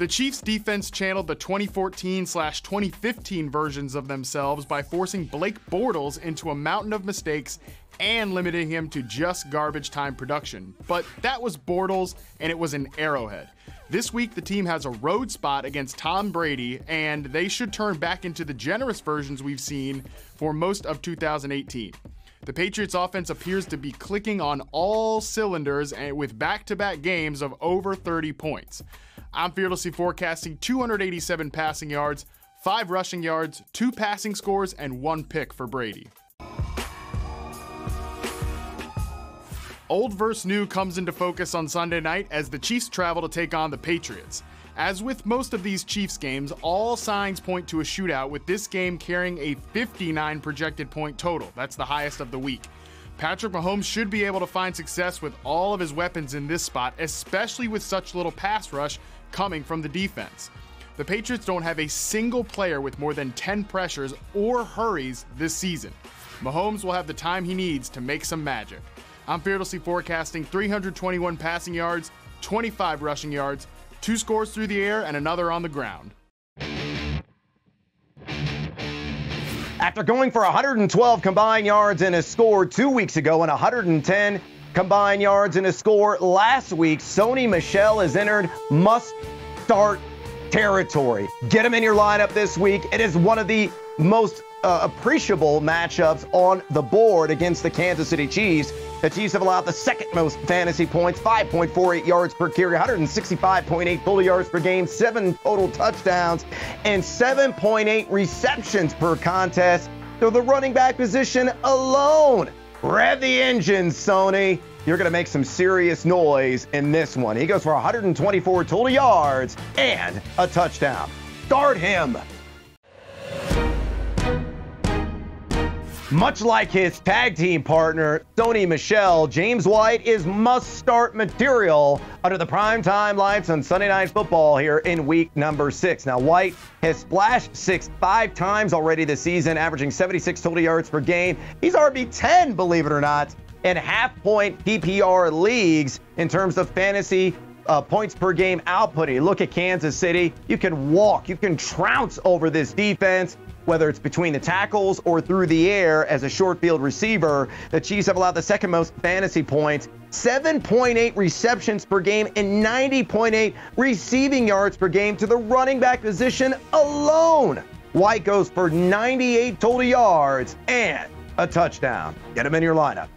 The Chiefs defense channeled the 2014/2015 versions of themselves by forcing Blake Bortles into a mountain of mistakes and limiting him to just garbage time production. But that was Bortles, and it was an Arrowhead. This week, the team has a road spot against Tom Brady, and they should turn back into the generous versions we've seen for most of 2018. The Patriots offense appears to be clicking on all cylinders and with back-to-back games of over 30 points. I'm fearlessly forecasting 287 passing yards, 5 rushing yards, 2 passing scores, and 1 pick for Brady. Old versus new comes into focus on Sunday night as the Chiefs travel to take on the Patriots. As with most of these Chiefs games, all signs point to a shootout, with this game carrying a 59 projected point total. That's the highest of the week. Patrick Mahomes should be able to find success with all of his weapons in this spot, especially with such little pass rush coming from the defense. The Patriots don't have a single player with more than 10 pressures or hurries this season. Mahomes will have the time he needs to make some magic. I'm fearlessly forecasting 321 passing yards, 25 rushing yards, 2 scores through the air, and another on the ground. After going for 112 combined yards and a score 2 weeks ago and 110 combined yards and a score last week, Sony Michel has entered must-start territory. Get him in your lineup this week. It is one of the most appreciable matchups on the board against the Kansas City Chiefs. The Chiefs have allowed the second most fantasy points, 5.48 yards per carry, 165.8 total yards per game, 7 total touchdowns, and 7.8 receptions per contest. So the running back position alone. Rev the engines, Sony. You're going to make some serious noise in this one. He goes for 124 total yards and a touchdown. Start him. Much like his tag team partner, Sony Michel, James White is must-start material under the primetime lights on Sunday Night Football here in week number 6. Now, White has splashed 5 times already this season, averaging 76 total yards per game. He's RB10, believe it or not, in half-point PPR leagues in terms of fantasy points per game output. You look at Kansas City, you can trounce over this defense, whether it's between the tackles or through the air as a short field receiver. The Chiefs have allowed the second most fantasy points, 7.8 receptions per game and 90.8 receiving yards per game to the running back position alone. White goes for 98 total yards and a touchdown. Get him in your lineup.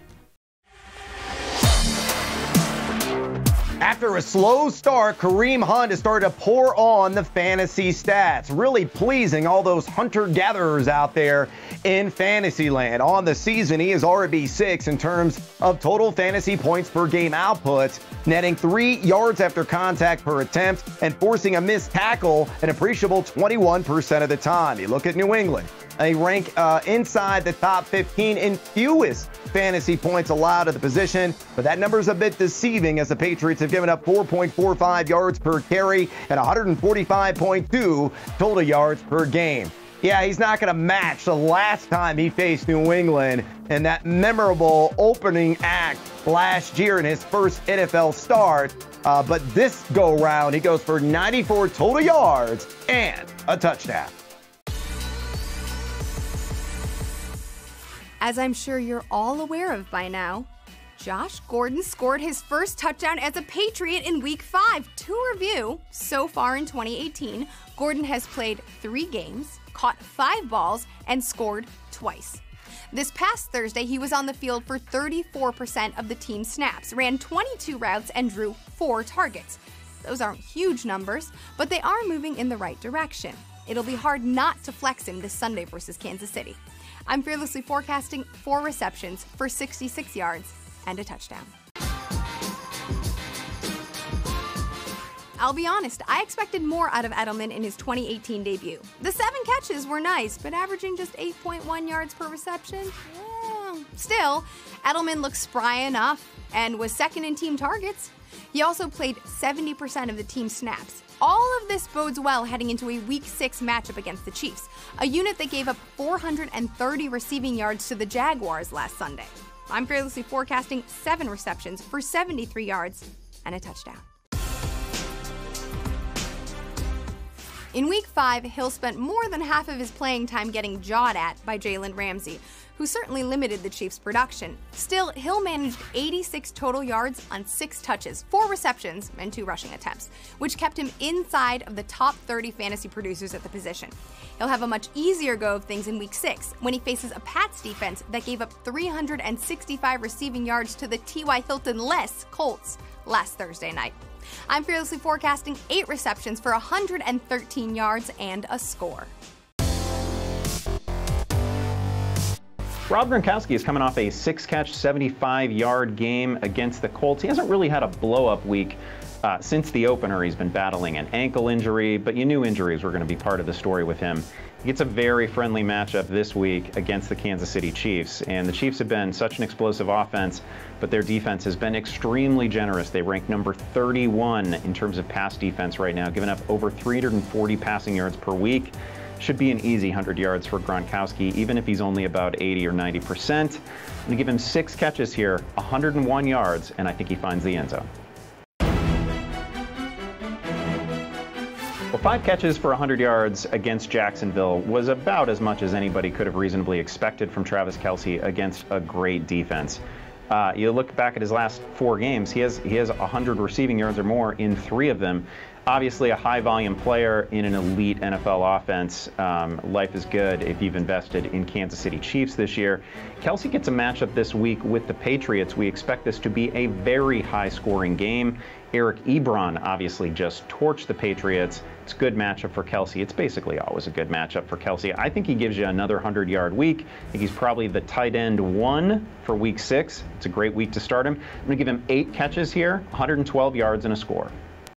After a slow start, Kareem Hunt has started to pour on the fantasy stats, really pleasing all those hunter-gatherers out there in fantasy land. On the season, he is RB6 in terms of total fantasy points per game output, netting 3 yards after contact per attempt and forcing a missed tackle an appreciable 21% of the time. You look at New England. They rank inside the top 15 in fewest fantasy points allowed at the position, but that number is a bit deceiving as the Patriots have given up 4.45 yards per carry and 145.2 total yards per game. Yeah, he's not going to match the last time he faced New England in that memorable opening act last year in his first NFL start, but this go-round, he goes for 94 total yards and a touchdown. As I'm sure you're all aware of by now, Josh Gordon scored his first touchdown as a Patriot in Week 5. To review, so far in 2018, Gordon has played 3 games, caught 5 balls, and scored twice. This past Thursday, he was on the field for 34% of the team's snaps, ran 22 routes, and drew 4 targets. Those aren't huge numbers, but they are moving in the right direction. It'll be hard not to flex him this Sunday versus Kansas City. I'm fearlessly forecasting 4 receptions for 66 yards and a touchdown. I'll be honest, I expected more out of Edelman in his 2018 debut. The 7 catches were nice, but averaging just 8.1 yards per reception? Still, Edelman looks spry enough and was second in team targets. He also played 70% of the team's snaps. All of this bodes well heading into a Week 6 matchup against the Chiefs, a unit that gave up 430 receiving yards to the Jaguars last Sunday. I'm fearlessly forecasting 7 receptions for 73 yards and a touchdown. In Week 5, Hill spent more than half of his playing time getting jawed at by Jalen Ramsey, who certainly limited the Chiefs' production. Still, Hill managed 86 total yards on 6 touches, 4 receptions, and 2 rushing attempts, which kept him inside of the top 30 fantasy producers at the position. He'll have a much easier go of things in Week 6, when he faces a Pats defense that gave up 365 receiving yards to the T.Y. Hilton-less Colts last Thursday night. I'm fearlessly forecasting 8 receptions for 113 yards and a score. Rob Gronkowski is coming off a 6-catch, 75-yard game against the Colts. He hasn't really had a blow-up week since the opener. He's been battling an ankle injury, but you knew injuries were going to be part of the story with him. He gets a very friendly matchup this week against the Kansas City Chiefs, and the Chiefs have been such an explosive offense, but their defense has been extremely generous. They rank number 31 in terms of pass defense right now, giving up over 340 passing yards per week. Should be an easy 100 yards for Gronkowski, even if he's only about 80 or 90%. I'm going to give him 6 catches here, 101 yards, and I think he finds the end zone. Well, 5 catches for 100 yards against Jacksonville was about as much as anybody could have reasonably expected from Travis Kelce against a great defense. You look back at his last 4 games, he has 100 receiving yards or more in 3 of them. Obviously a high-volume player in an elite NFL offense. Life is good if you've invested in Kansas City Chiefs this year. Kelce gets a matchup this week with the Patriots. We expect this to be a very high-scoring game. Eric Ebron obviously just torched the Patriots. It's a good matchup for Kelce. It's basically always a good matchup for Kelce. I think he gives you another 100-yard week. I think he's probably the tight end 1 for Week 6. It's a great week to start him. I'm going to give him 8 catches here, 112 yards and a score.